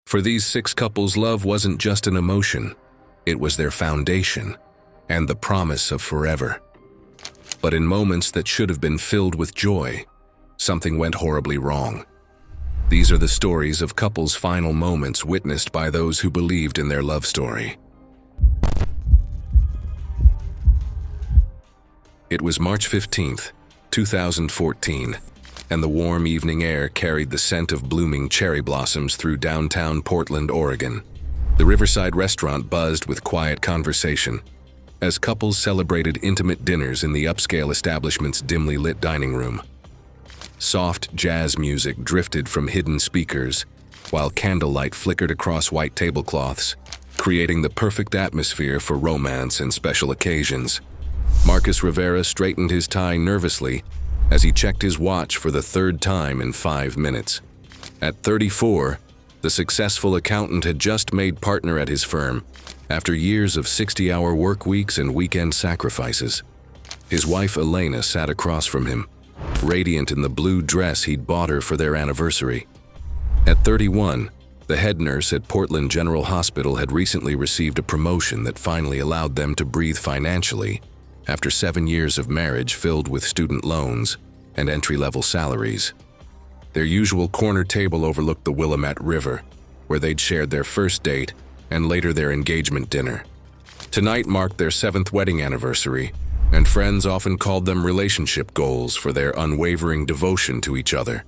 For these six couples, love wasn't just an emotion, it was their foundation and the promise of forever. But in moments that should have been filled with joy, something went horribly wrong. These are the stories of couples' final moments witnessed by those who believed in their love story. It was March 15th, 2014, and the warm evening air carried the scent of blooming cherry blossoms through downtown Portland, Oregon. The Riverside restaurant buzzed with quiet conversation, as couples celebrated intimate dinners in the upscale establishment's dimly lit dining room. Soft jazz music drifted from hidden speakers, while candlelight flickered across white tablecloths, creating the perfect atmosphere for romance and special occasions. Marcus Rivera straightened his tie nervously as he checked his watch for the third time in 5 minutes. At 34, the successful accountant had just made partner at his firm, after years of 60-hour work weeks and weekend sacrifices. His wife Elena sat across from him, radiant in the blue dress he'd bought her for their anniversary. At 31, the head nurse at Portland General Hospital had recently received a promotion that finally allowed them to breathe financially after 7 years of marriage filled with student loans and entry-level salaries. Their usual corner table overlooked the Willamette River, where they'd shared their first date and later their engagement dinner. Tonight marked their 7th wedding anniversary, and friends often called them relationship goals for their unwavering devotion to each other.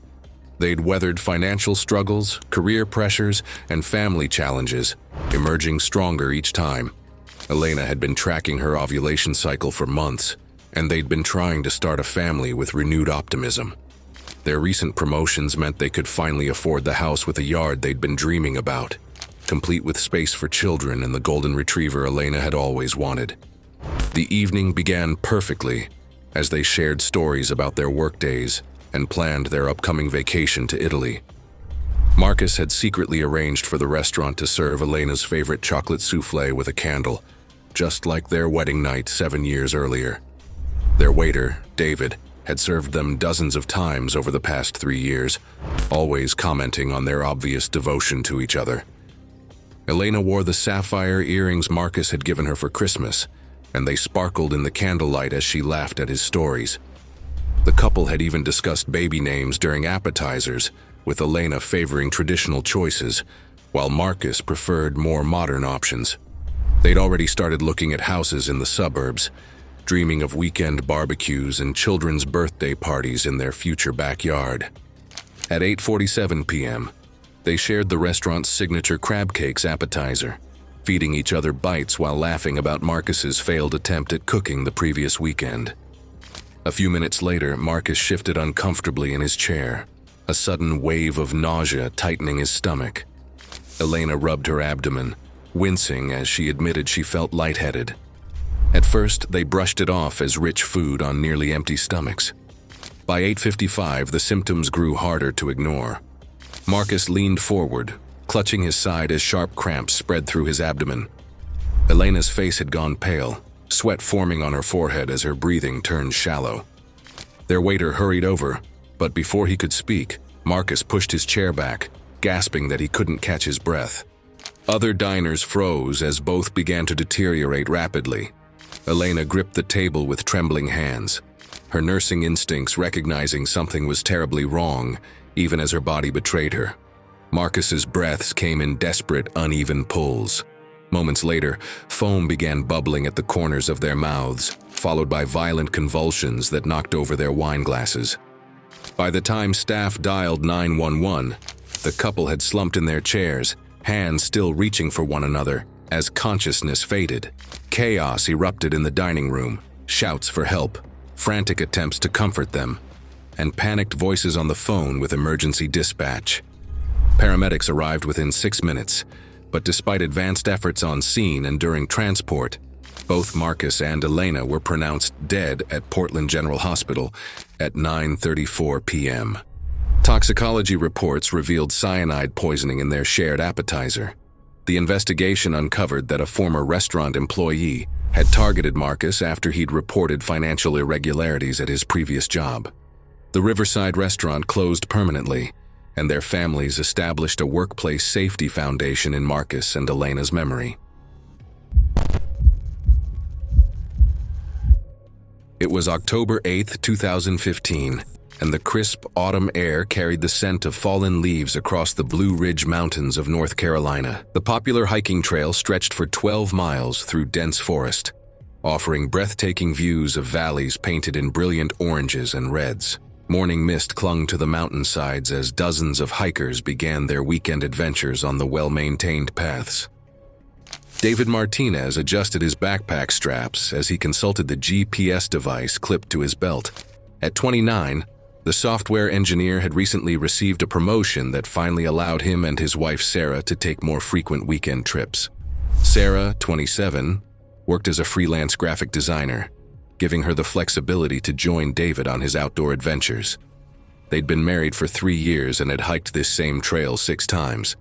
They'd weathered financial struggles, career pressures, and family challenges, emerging stronger each time. Elena had been tracking her ovulation cycle for months, and they'd been trying to start a family with renewed optimism. Their recent promotions meant they could finally afford the house with a yard they'd been dreaming about, complete with space for children and the golden retriever Elena had always wanted. The evening began perfectly as they shared stories about their workdays and planned their upcoming vacation to Italy. Marcus had secretly arranged for the restaurant to serve Elena's favorite chocolate soufflé with a candle, just like their wedding night 7 years earlier. Their waiter, David, had served them dozens of times over the past 3 years, always commenting on their obvious devotion to each other. Elena wore the sapphire earrings Marcus had given her for Christmas, and they sparkled in the candlelight as she laughed at his stories. The couple had even discussed baby names during appetizers, with Elena favoring traditional choices, while Marcus preferred more modern options. They'd already started looking at houses in the suburbs, dreaming of weekend barbecues and children's birthday parties in their future backyard. At 8:47 p.m., they shared the restaurant's signature crab cakes appetizer, feeding each other bites while laughing about Marcus's failed attempt at cooking the previous weekend. A few minutes later, Marcus shifted uncomfortably in his chair, a sudden wave of nausea tightening his stomach. Elena rubbed her abdomen, wincing as she admitted she felt lightheaded. At first, they brushed it off as rich food on nearly empty stomachs. By 8:55, the symptoms grew harder to ignore. Marcus leaned forward, clutching his side as sharp cramps spread through his abdomen. Elena's face had gone pale, sweat forming on her forehead as her breathing turned shallow. Their waiter hurried over, but before he could speak, Marcus pushed his chair back, gasping that he couldn't catch his breath. Other diners froze as both began to deteriorate rapidly. Elena gripped the table with trembling hands, her nursing instincts recognizing something was terribly wrong, even as her body betrayed her. Marcus's breaths came in desperate, uneven pulls. Moments later, foam began bubbling at the corners of their mouths, followed by violent convulsions that knocked over their wine glasses. By the time staff dialed 911, the couple had slumped in their chairs, hands still reaching for one another, as consciousness faded. Chaos erupted in the dining room, shouts for help, frantic attempts to comfort them, and panicked voices on the phone with emergency dispatch. Paramedics arrived within 6 minutes, but despite advanced efforts on scene and during transport, both Marcus and Elena were pronounced dead at Portland General Hospital at 9:34 p.m. Toxicology reports revealed cyanide poisoning in their shared appetizer. The investigation uncovered that a former restaurant employee had targeted Marcus after he'd reported financial irregularities at his previous job. The Riverside restaurant closed permanently, and their families established a workplace safety foundation in Marcus and Elena's memory. It was October 8, 2015, and the crisp autumn air carried the scent of fallen leaves across the Blue Ridge Mountains of North Carolina. The popular hiking trail stretched for 12 miles through dense forest, offering breathtaking views of valleys painted in brilliant oranges and reds. Morning mist clung to the mountainsides as dozens of hikers began their weekend adventures on the well-maintained paths. David Martinez adjusted his backpack straps as he consulted the GPS device clipped to his belt. At 29, the software engineer had recently received a promotion that finally allowed him and his wife Sarah to take more frequent weekend trips. Sarah, 27, worked as a freelance graphic designer, giving her the flexibility to join David on his outdoor adventures. They'd been married for 3 years and had hiked this same trail 6 times,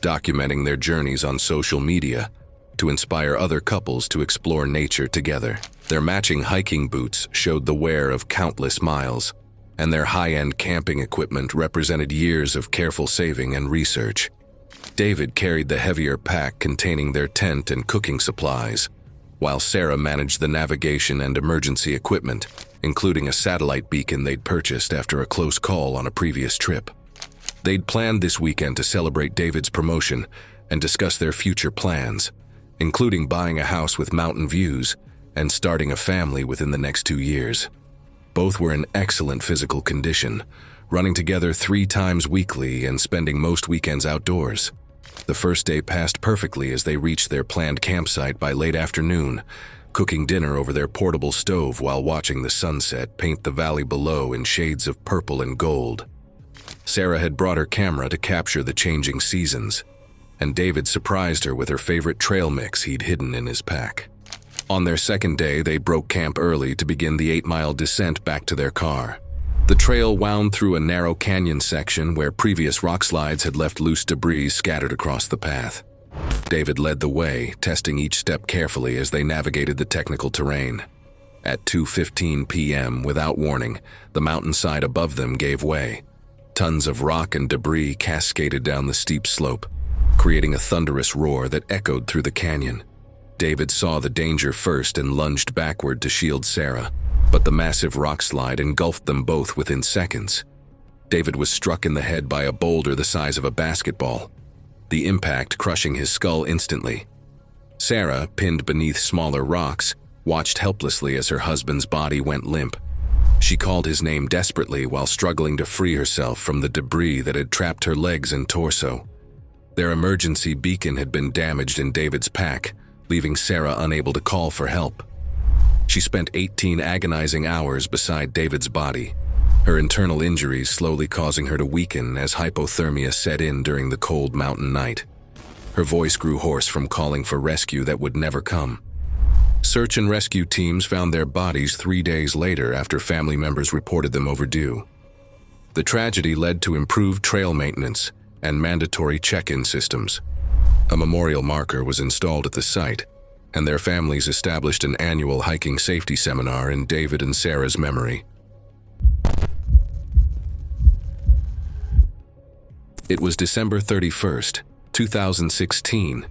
documenting their journeys on social media to inspire other couples to explore nature together. Their matching hiking boots showed the wear of countless miles, and their high-end camping equipment represented years of careful saving and research. David carried the heavier pack containing their tent and cooking supplies, while Sarah managed the navigation and emergency equipment, including a satellite beacon they'd purchased after a close call on a previous trip. They'd planned this weekend to celebrate David's promotion and discuss their future plans, including buying a house with mountain views and starting a family within the next 2 years. Both were in excellent physical condition, running together 3 times weekly and spending most weekends outdoors. The first day passed perfectly as they reached their planned campsite by late afternoon, cooking dinner over their portable stove while watching the sunset paint the valley below in shades of purple and gold. Sarah had brought her camera to capture the changing seasons, and David surprised her with her favorite trail mix he'd hidden in his pack. On their second day, they broke camp early to begin the 8-mile descent back to their car. The trail wound through a narrow canyon section where previous rock slides had left loose debris scattered across the path. David led the way, testing each step carefully as they navigated the technical terrain. At 2:15 p.m., without warning, the mountainside above them gave way. Tons of rock and debris cascaded down the steep slope, creating a thunderous roar that echoed through the canyon. David saw the danger first and lunged backward to shield Sarah, but the massive rock slide engulfed them both within seconds. David was struck in the head by a boulder the size of a basketball, the impact crushing his skull instantly. Sarah, pinned beneath smaller rocks, watched helplessly as her husband's body went limp. She called his name desperately while struggling to free herself from the debris that had trapped her legs and torso. Their emergency beacon had been damaged in David's pack, leaving Sarah unable to call for help. She spent 18 agonizing hours beside David's body, her internal injuries slowly causing her to weaken as hypothermia set in during the cold mountain night. Her voice grew hoarse from calling for rescue that would never come. Search and rescue teams found their bodies 3 days later after family members reported them overdue. The tragedy led to improved trail maintenance and mandatory check-in systems. A memorial marker was installed at the site, and their families established an annual hiking safety seminar in David and Sarah's memory. It was December 31st, 2016,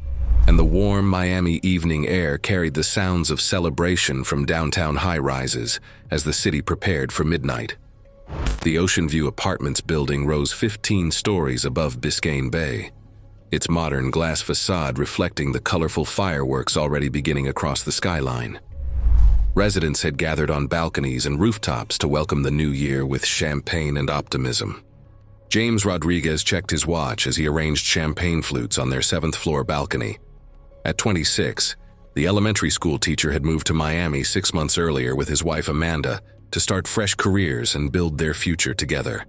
and the warm Miami evening air carried the sounds of celebration from downtown high-rises as the city prepared for midnight. The Ocean View Apartments building rose 15 stories above Biscayne Bay, its modern glass facade reflecting the colorful fireworks already beginning across the skyline. Residents had gathered on balconies and rooftops to welcome the new year with champagne and optimism. James Rodriguez checked his watch as he arranged champagne flutes on their 7th-floor balcony. At 26, the elementary school teacher had moved to Miami 6 months earlier with his wife Amanda to start fresh careers and build their future together.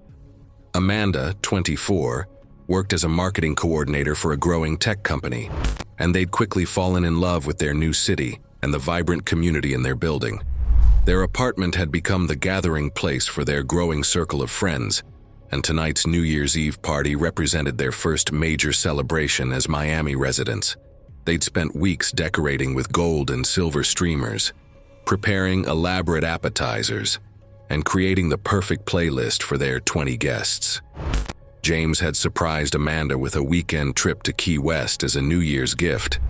Amanda, 24, worked as a marketing coordinator for a growing tech company, and they'd quickly fallen in love with their new city and the vibrant community in their building. Their apartment had become the gathering place for their growing circle of friends, and tonight's New Year's Eve party represented their first major celebration as Miami residents. They'd spent weeks decorating with gold and silver streamers, preparing elaborate appetizers, and creating the perfect playlist for their 20 guests. James had surprised Amanda with a weekend trip to Key West as a New Year's gift,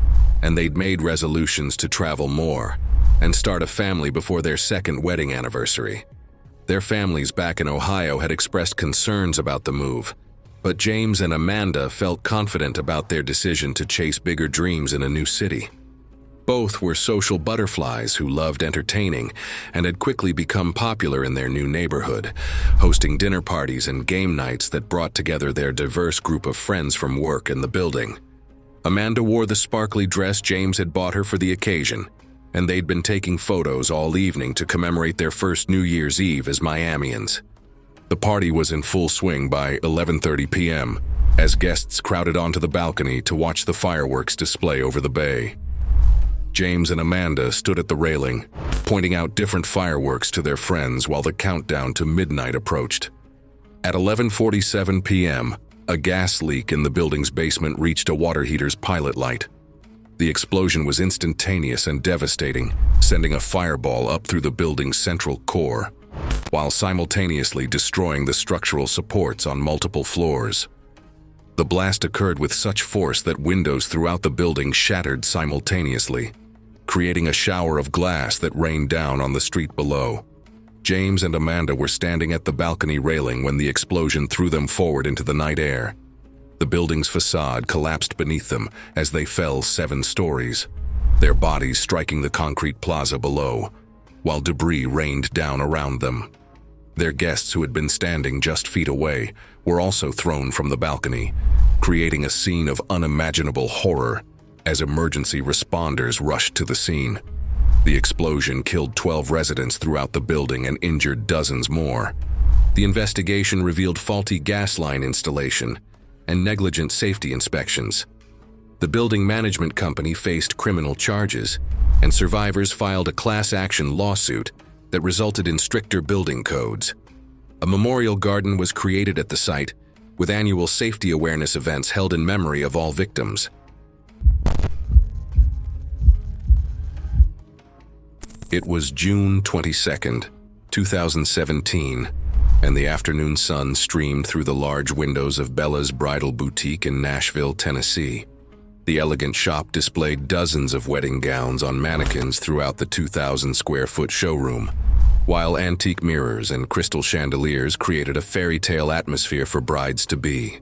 and they'd made resolutions to travel more and start a family before their second wedding anniversary. Their families back in Ohio had expressed concerns about the move, but James and Amanda felt confident about their decision to chase bigger dreams in a new city. Both were social butterflies who loved entertaining and had quickly become popular in their new neighborhood, hosting dinner parties and game nights that brought together their diverse group of friends from work and the building. Amanda wore the sparkly dress James had bought her for the occasion, and they'd been taking photos all evening to commemorate their first New Year's Eve as Miamians. The party was in full swing by 11:30 p.m., as guests crowded onto the balcony to watch the fireworks display over the bay. James and Amanda stood at the railing, pointing out different fireworks to their friends while the countdown to midnight approached. At 11:47 p.m., a gas leak in the building's basement reached a water heater's pilot light. The explosion was instantaneous and devastating, sending a fireball up through the building's central core, while simultaneously destroying the structural supports on multiple floors. The blast occurred with such force that windows throughout the building shattered simultaneously, creating a shower of glass that rained down on the street below. James and Amanda were standing at the balcony railing when the explosion threw them forward into the night air. The building's facade collapsed beneath them as they fell 7 stories, their bodies striking the concrete plaza below, while debris rained down around them. Their guests, who had been standing just feet away, were also thrown from the balcony, creating a scene of unimaginable horror as emergency responders rushed to the scene. The explosion killed 12 residents throughout the building and injured dozens more. The investigation revealed faulty gas line installation and negligent safety inspections. The building management company faced criminal charges, and survivors filed a class action lawsuit that resulted in stricter building codes. A memorial garden was created at the site, with annual safety awareness events held in memory of all victims. It was June 22nd, 2017, and the afternoon sun streamed through the large windows of Bella's Bridal Boutique in Nashville, Tennessee. The elegant shop displayed dozens of wedding gowns on mannequins throughout the 2,000-square-foot showroom, while antique mirrors and crystal chandeliers created a fairy tale atmosphere for brides-to-be.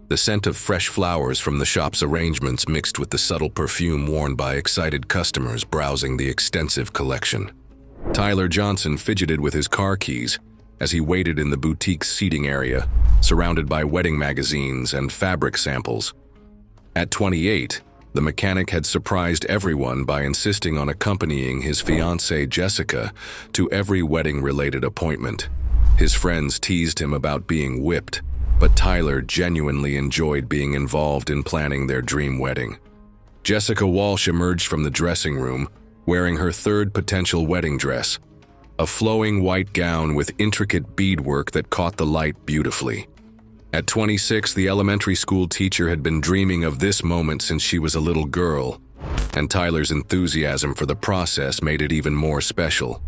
The scent of fresh flowers from the shop's arrangements mixed with the subtle perfume worn by excited customers browsing the extensive collection. Tyler Johnson fidgeted with his car keys as he waited in the boutique's seating area, surrounded by wedding magazines and fabric samples. At 28, the mechanic had surprised everyone by insisting on accompanying his fiancée Jessica to every wedding-related appointment. His friends teased him about being whipped, but Tyler genuinely enjoyed being involved in planning their dream wedding. Jessica Walsh emerged from the dressing room, wearing her third potential wedding dress, a flowing white gown with intricate beadwork that caught the light beautifully. At 26, the elementary school teacher had been dreaming of this moment since she was a little girl, and Tyler's enthusiasm for the process made it even more special.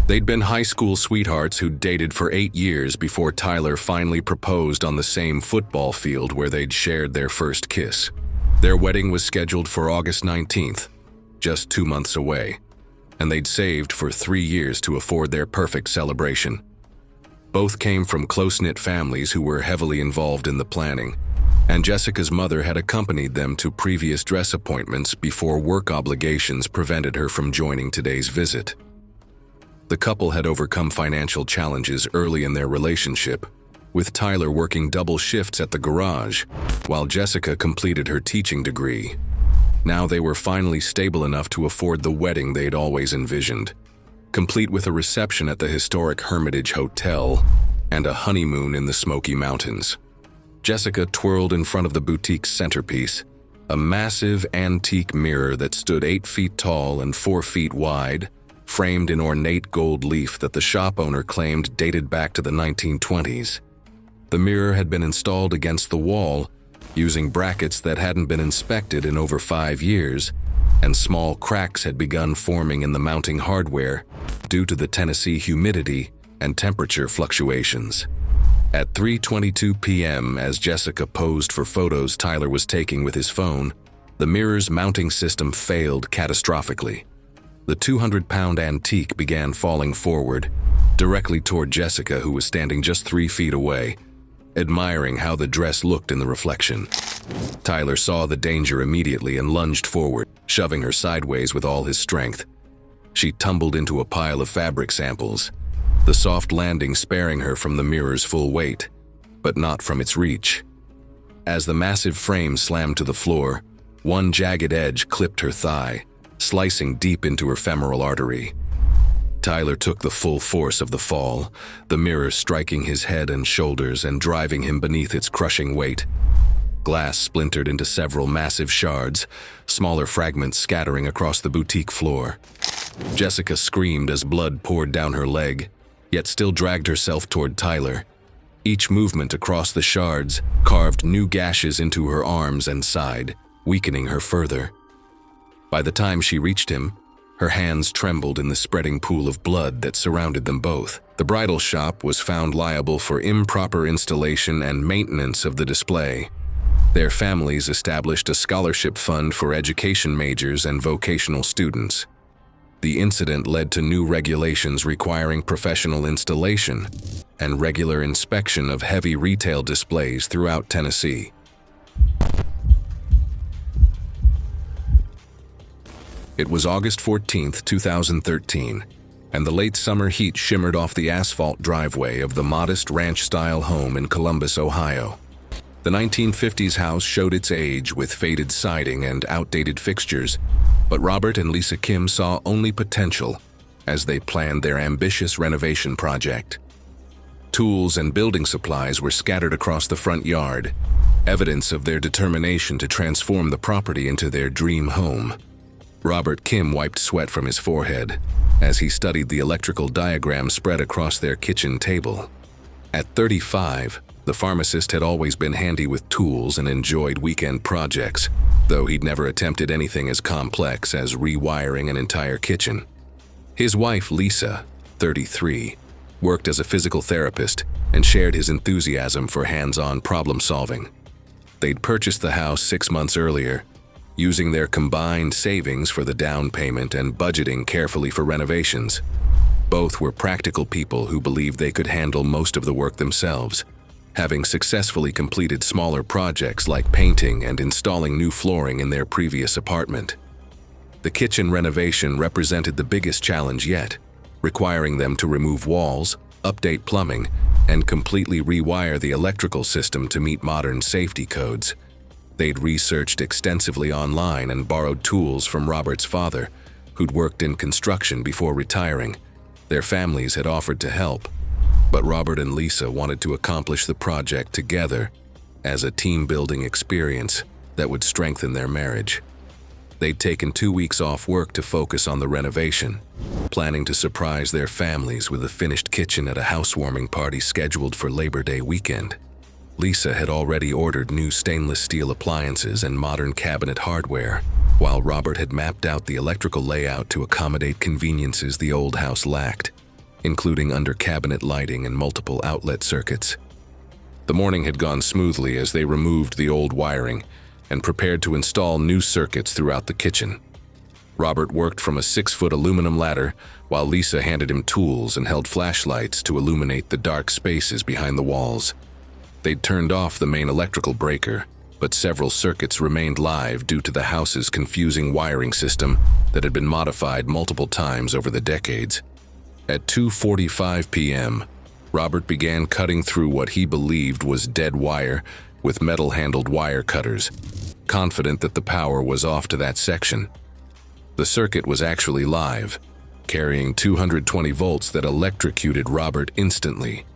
They'd been high school sweethearts who'd dated for 8 years before Tyler finally proposed on the same football field where they'd shared their first kiss. Their wedding was scheduled for August 19th, just 2 months away, and they'd saved for 3 years to afford their perfect celebration. Both came from close-knit families who were heavily involved in the planning, and Jessica's mother had accompanied them to previous dress appointments before work obligations prevented her from joining today's visit. The couple had overcome financial challenges early in their relationship, with Tyler working double shifts at the garage, while Jessica completed her teaching degree. Now they were finally stable enough to afford the wedding they'd always envisioned, complete with a reception at the historic Hermitage Hotel and a honeymoon in the Smoky Mountains. Jessica twirled in front of the boutique's centerpiece, a massive antique mirror that stood 8 feet tall and 4 feet wide, framed in ornate gold leaf that the shop owner claimed dated back to the 1920s. The mirror had been installed against the wall, using brackets that hadn't been inspected in over 5 years, and small cracks had begun forming in the mounting hardware due to the Tennessee humidity and temperature fluctuations. At 3:22 p.m., as Jessica posed for photos Tyler was taking with his phone, the mirror's mounting system failed catastrophically. The 200-pound antique began falling forward, directly toward Jessica, who was standing just 3 feet away, admiring how the dress looked in the reflection. Tyler saw the danger immediately and lunged forward, shoving her sideways with all his strength. She tumbled into a pile of fabric samples, the soft landing sparing her from the mirror's full weight, but not from its reach. As the massive frame slammed to the floor, one jagged edge clipped her thigh, slicing deep into her femoral artery. Tyler took the full force of the fall, the mirror striking his head and shoulders and driving him beneath its crushing weight. Glass splintered into several massive shards, smaller fragments scattering across the boutique floor. Jessica screamed as blood poured down her leg, yet still dragged herself toward Tyler. Each movement across the shards carved new gashes into her arms and side, weakening her further. By the time she reached him, her hands trembled in the spreading pool of blood that surrounded them both. The bridal shop was found liable for improper installation and maintenance of the display. Their families established a scholarship fund for education majors and vocational students. The incident led to new regulations requiring professional installation and regular inspection of heavy retail displays throughout Tennessee. It was August 14, 2013, and the late summer heat shimmered off the asphalt driveway of the modest ranch-style home in Columbus, Ohio. The 1950s house showed its age with faded siding and outdated fixtures, but Robert and Lisa Kim saw only potential as they planned their ambitious renovation project. Tools and building supplies were scattered across the front yard, evidence of their determination to transform the property into their dream home. Robert Kim wiped sweat from his forehead as he studied the electrical diagram spread across their kitchen table. At 35, the pharmacist had always been handy with tools and enjoyed weekend projects, though he'd never attempted anything as complex as rewiring an entire kitchen. His wife, Lisa, 33, worked as a physical therapist and shared his enthusiasm for hands-on problem-solving. They'd purchased the house 6 months earlier, using their combined savings for the down payment and budgeting carefully for renovations. Both were practical people who believed they could handle most of the work themselves, having successfully completed smaller projects like painting and installing new flooring in their previous apartment. The kitchen renovation represented the biggest challenge yet, requiring them to remove walls, update plumbing, and completely rewire the electrical system to meet modern safety codes. They'd researched extensively online and borrowed tools from Robert's father, who'd worked in construction before retiring. Their families had offered to help, but Robert and Lisa wanted to accomplish the project together as a team-building experience that would strengthen their marriage. They'd taken 2 weeks off work to focus on the renovation, planning to surprise their families with a finished kitchen at a housewarming party scheduled for Labor Day weekend. Lisa had already ordered new stainless steel appliances and modern cabinet hardware, while Robert had mapped out the electrical layout to accommodate conveniences the old house lacked, including under-cabinet lighting and multiple outlet circuits. The morning had gone smoothly as they removed the old wiring and prepared to install new circuits throughout the kitchen. Robert worked from a 6-foot aluminum ladder, while Lisa handed him tools and held flashlights to illuminate the dark spaces behind the walls. They'd turned off the main electrical breaker, but several circuits remained live due to the house's confusing wiring system that had been modified multiple times over the decades. At 2:45 p.m., Robert began cutting through what he believed was dead wire with metal-handled wire cutters, confident that the power was off to that section. The circuit was actually live, carrying 220 volts that electrocuted Robert instantly,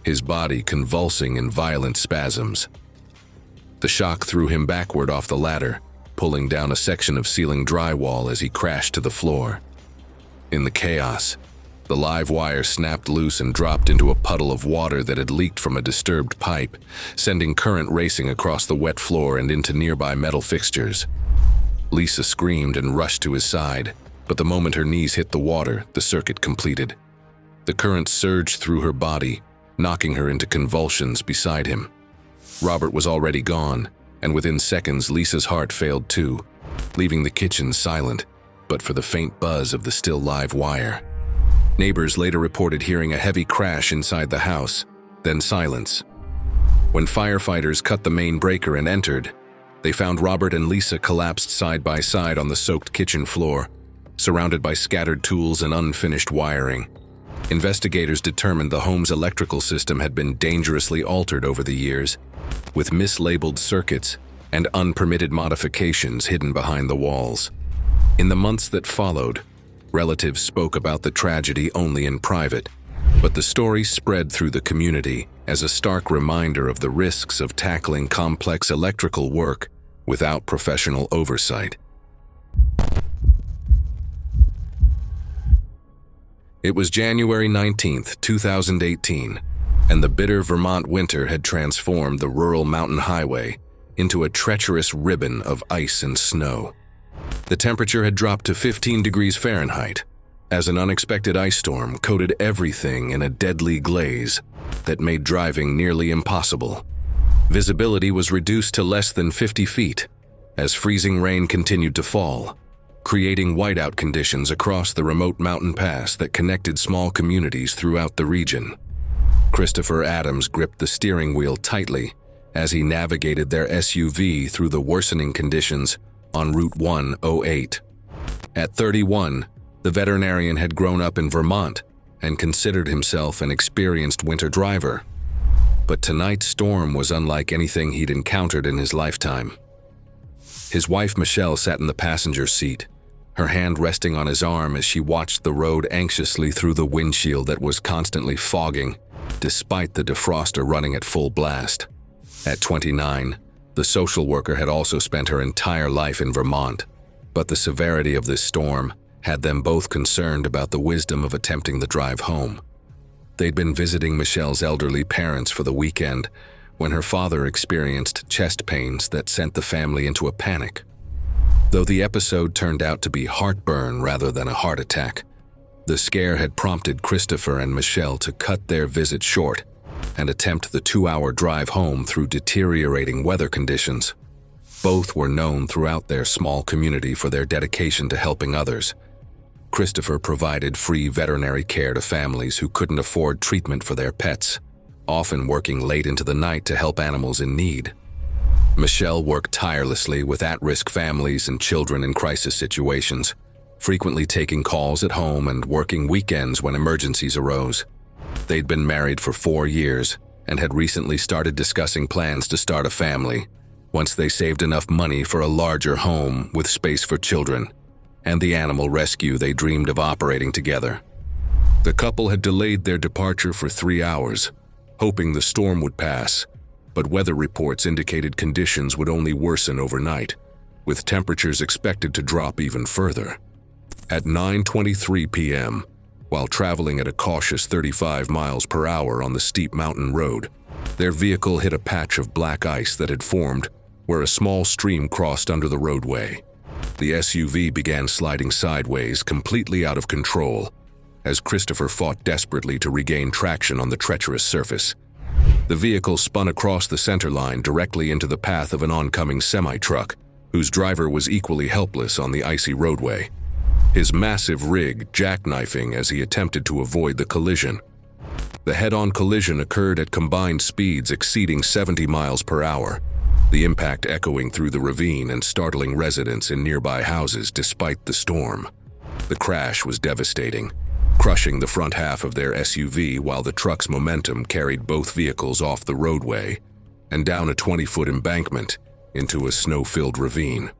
his body convulsing in violent spasms. The shock threw him backward off the ladder, pulling down a section of ceiling drywall as he crashed to the floor. In the chaos, the live wire snapped loose and dropped into a puddle of water that had leaked from a disturbed pipe, sending current racing across the wet floor and into nearby metal fixtures. Lisa screamed and rushed to his side, but the moment her knees hit the water, the circuit completed. The current surged through her body, knocking her into convulsions beside him. Robert was already gone, and within seconds Lisa's heart failed too, leaving the kitchen silent, but for the faint buzz of the still live wire. Neighbors later reported hearing a heavy crash inside the house, then silence. When firefighters cut the main breaker and entered, they found Robert and Lisa collapsed side by side on the soaked kitchen floor, surrounded by scattered tools and unfinished wiring. Investigators determined the home's electrical system had been dangerously altered over the years, with mislabeled circuits and unpermitted modifications hidden behind the walls. In the months that followed, relatives spoke about the tragedy only in private, but the story spread through the community as a stark reminder of the risks of tackling complex electrical work without professional oversight. It was January 19, 2018, and the bitter Vermont winter had transformed the rural mountain highway into a treacherous ribbon of ice and snow. The temperature had dropped to 15 degrees Fahrenheit, as an unexpected ice storm coated everything in a deadly glaze that made driving nearly impossible. Visibility was reduced to less than 50 feet, as freezing rain continued to fall, creating whiteout conditions across the remote mountain pass that connected small communities throughout the region. Christopher Adams gripped the steering wheel tightly as he navigated their SUV through the worsening conditions on Route 108. At 31, the veterinarian had grown up in Vermont and considered himself an experienced winter driver. But tonight's storm was unlike anything he'd encountered in his lifetime. His wife Michelle sat in the passenger seat, her hand resting on his arm as she watched the road anxiously through the windshield that was constantly fogging, despite the defroster running at full blast. At 29, the social worker had also spent her entire life in Vermont, but the severity of this storm had them both concerned about the wisdom of attempting the drive home. They'd been visiting Michelle's elderly parents for the weekend when her father experienced chest pains that sent the family into a panic. Though the episode turned out to be heartburn rather than a heart attack, the scare had prompted Christopher and Michelle to cut their visit short and attempt the 2-hour drive home through deteriorating weather conditions. Both were known throughout their small community for their dedication to helping others. Christopher provided free veterinary care to families who couldn't afford treatment for their pets, often working late into the night to help animals in need. Michelle worked tirelessly with at-risk families and children in crisis situations, frequently taking calls at home and working weekends when emergencies arose. They'd been married for 4 years and had recently started discussing plans to start a family, once they saved enough money for a larger home with space for children and the animal rescue they dreamed of operating together. The couple had delayed their departure for 3 hours, hoping the storm would pass, but weather reports indicated conditions would only worsen overnight, with temperatures expected to drop even further. At 9:23 p.m., while traveling at a cautious 35 miles per hour on the steep mountain road, their vehicle hit a patch of black ice that had formed where a small stream crossed under the roadway. The SUV began sliding sideways, completely out of control, as Christopher fought desperately to regain traction on the treacherous surface. The vehicle spun across the center line directly into the path of an oncoming semi-truck, whose driver was equally helpless on the icy roadway, his massive rig jackknifing as he attempted to avoid the collision. The head-on collision occurred at combined speeds exceeding 70 miles per hour, the impact echoing through the ravine and startling residents in nearby houses despite the storm. The crash was devastating, crushing the front half of their SUV while the truck's momentum carried both vehicles off the roadway and down a 20-foot embankment into a snow-filled ravine.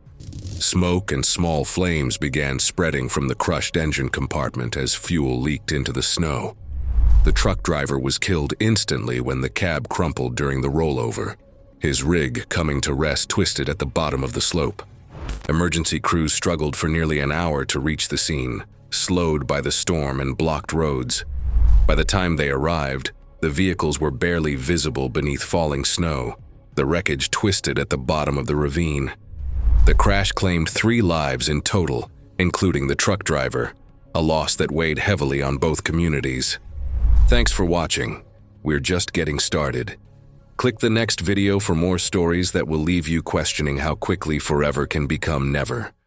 Smoke and small flames began spreading from the crushed engine compartment as fuel leaked into the snow. The truck driver was killed instantly when the cab crumpled during the rollover, his rig coming to rest twisted at the bottom of the slope. Emergency crews struggled for nearly an hour to reach the scene, slowed by the storm and blocked roads. By the time they arrived, the vehicles were barely visible beneath falling snow, the wreckage twisted at the bottom of the ravine. The crash claimed 3 lives in total, including the truck driver, a loss that weighed heavily on both communities. Thanks for watching. We're just getting started. Click the next video for more stories that will leave you questioning how quickly forever can become never.